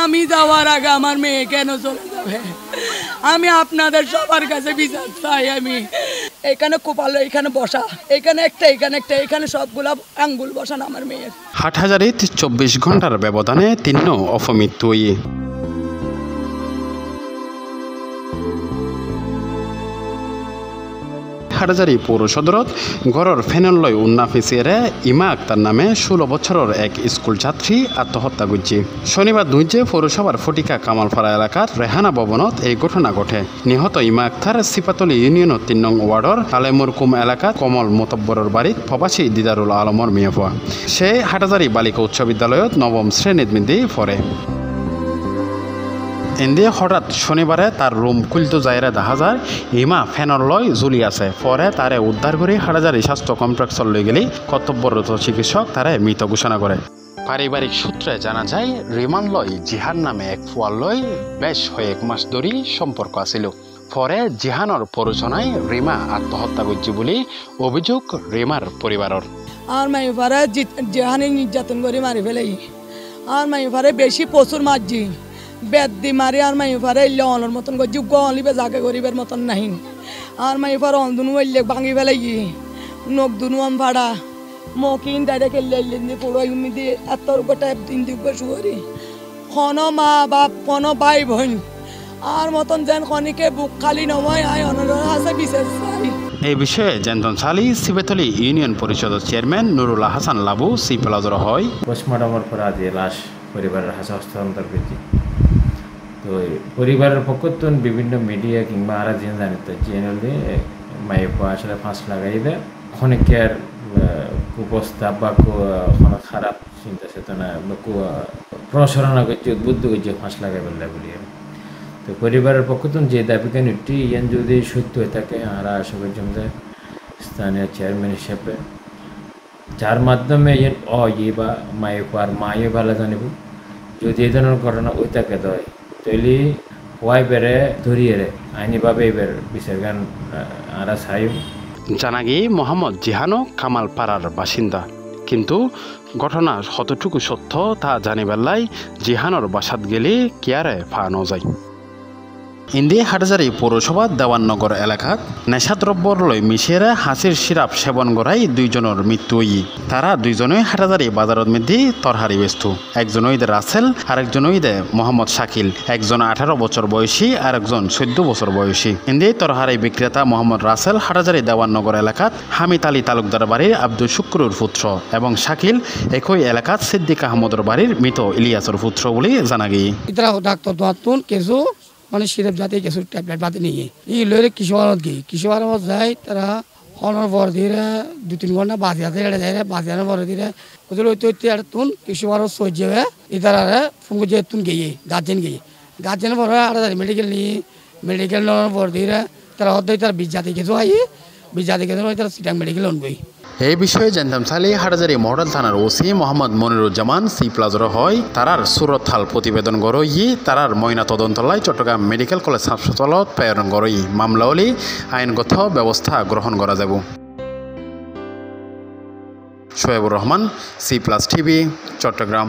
আমি যাওয়ার আগে আমার মেয়ে কেন চলে যাবে? আমি আপনাদের সবার কাছে বিচার চাই। আমি এখানে কোপালো, এখানে বসা, এখানে একটা, এখানে সবগুলা আঙ্গুল বসান আমার মেয়ের। হাটহাজারীত 24 ঘণ্টার ব্যবধানে 3 অপমৃত্যু। হাটহাজারী পৌর সদরত গড়র ফেনলয় উন্না ফিসিয়ারে ইমা আক্তার নামে 16 বছরের এক স্কুল ছাত্রী আত্মহত্যা করছে। শনিবার দুইজে পৌরসভার ফটিকা কামালপাড়া এলাকার রেহানা ভবনত এই ঘটনা ঘটে। নিহত ইমা আক্তার সিপাতলি ইউনিয়নের 3 নং ওয়ার্ডর আলেমুরকুম এলাকা কমল মোতব্বরের বাড়িত প্রবাসী দিদারুল আলমর মেয়ে হওয়া। সে হাটহাজারী বালিকা উচ্চ বিদ্যালয়ত 9ম শ্রেণীত মিদি পড়ে। এদিকে হঠাৎ শনিবারে তার রুম খুলতে যাইরে দেখা যায় ইমা ফ্যানর লয় ঝুলি আছে। পরে তারে উদ্ধার করে হাটহাজারী স্বাস্থ্য কমপ্লেক্সর লই গেলে কর্তব্যরত চিকিৎসক তারে মৃত ঘোষণা করে। পারিবারিক সূত্রে জানা যায় রিমান লয় জিহান নামে এক ফুয়ার লয় বেশ কয়েক মাস ধরে সম্পর্ক আছিল। পরে জিহানর প্ররোচনায় রিমা আত্মহত্যা করছে বলে অভিযোগ রিমার পরিবারের। আর মাইফারে জিহানি নির্যাতন করে মারি ফেলে, আর মাইফারে বেশি প্রচুর মারছি, বেদি মারি আর মাইফারে ইল্লে অনর মতন করছি, গলিবে জাগে গরিবের মতন নাহি। আর মাইফার অন্দুনু ইল্লে ভাঙি ফেলে নখ দুনু আম ভাড়া মকিন দাইডে খেললে ইল্লে পুরো ইমি দিয়ে এত গোটা দিন দিব শুয়ারি কোনো মা বাপ কোনো ভাই বোন আর মতন যেন খনিকে বুক খালি নয় আয় অনর আছে বিশেষ চাই। এই বিষয়ে জেন্তন সালি সিবেতলি ইউনিয়ন পরিষদের চেয়ারম্যান নুরুল্লাহ হাসান লাবু সি প্লাজর হয়। পোস্টমর্টমের পর আজ লাশ পরিবারের হাতে হস্তান্তর করেছি। তো পরিবারের পক্ষ থেকে বিভিন্ন মিডিয়া কিংবা আরা যে জানিত চ্যানেল দিয়ে মাইপা আসলে ফাঁস লাগাই দেয় অনেকের কুপ্রস্তাব বা কোনো খারাপ চিন্তা চেতনা বা প্রসারণা করছে, উদ্বুদ্ধ করছে ফাঁস লাগাই বললে বলি। তো পরিবারের পক্ষ থেকে যে দাবিকে নিটি ইয়ান যদি সত্য হয়ে থাকে আমরা আশা করছি আমাদের স্থানীয় চেয়ারম্যান হিসেবে যার মাধ্যমে ইয়ান বা মাইপার মায়ে ভালো জানিব যদি এই ধরনের ঘটনা ওই তাকে দেয় তাহলে হওয়াই বেড়ে ধরিয়ে আইনিভাবে এবার বিচার গান আরা চাই। জানা গিয়ে মোহাম্মদ জিহানো কামালপাড়ার বাসিন্দা, কিন্তু ঘটনা কতটুকু সত্য তা জানিবেলাই জিহানোর বাসাত গেলে কিয়ারে ফানো যায়। ইন্দিয়া হাটহাজারী পৌরসভা দেওয়াননগর এলাকাত নেশাদ্রব্যর লই মিশিয়ে হাসির সিরাপ সেবন করাই 2 জনের মৃত্যু। তারা 2 জনই হাটহাজারী বাজারত মধ্যে তরহারি ব্যস্ত। একজন ঈদে রাসেল আর একজন ঈদে মোহাম্মদ শাকিল। একজন 18 বছর বয়সী আর একজন 14 বছর বয়সী। ইন্দিয়া তরহারি বিক্রেতা মোহাম্মদ রাসেল হাটহাজারী দেওয়াননগর এলাকাত হামিদ আলী তালুকদার বাড়ির আব্দুল শুক্রুর পুত্র এবং শাকিল একই এলাকাত সিদ্দিক আহমদের বাড়ির মৃত ইলিয়াসের পুত্র বলে জানা গিয়ে। মানে সিরাপ জাতীয় কিছু ট্যাবলেট বাদে নিয়ে এই লইলে কিশোরত গিয়ে কিশোরত যায় তারা অনর বর দিয়ে 2-3 ঘন্টা বাজিয়াতে এড়ে যায় বাজিয়ানোর বর দিয়ে ওদের ওই তৈরি আর তুন কিশোরত সহ্য হয়ে ইতারা ফোন যে তুন গিয়ে গার্জেন বর আর মেডিকেল নিয়ে মেডিকেল নেওয়ার বর দিয়ে তারা হতে তার বীজ জাতীয় কিছু হয় বীজ জাতীয় কিছু তারা সিটাং মেডিকেল আনবই। এই বিষয়ে জানতাম চাইলে হাটহাজারী মডেল থানার ওসি মোহাম্মদ মনিরুজ্জামান সি প্লাজর হয় তারার সুরত হাল প্রতিবেদন গড়ই তারার ময়না তদন্তলাই চট্টগ্রাম মেডিকেল কলেজ হাসপাতালত প্রেরণ গড়ই মামলা হলে আইনগত ব্যবস্থা গ্রহণ করা যাব। Shoebur Rahman, C plus TV, Chittagong.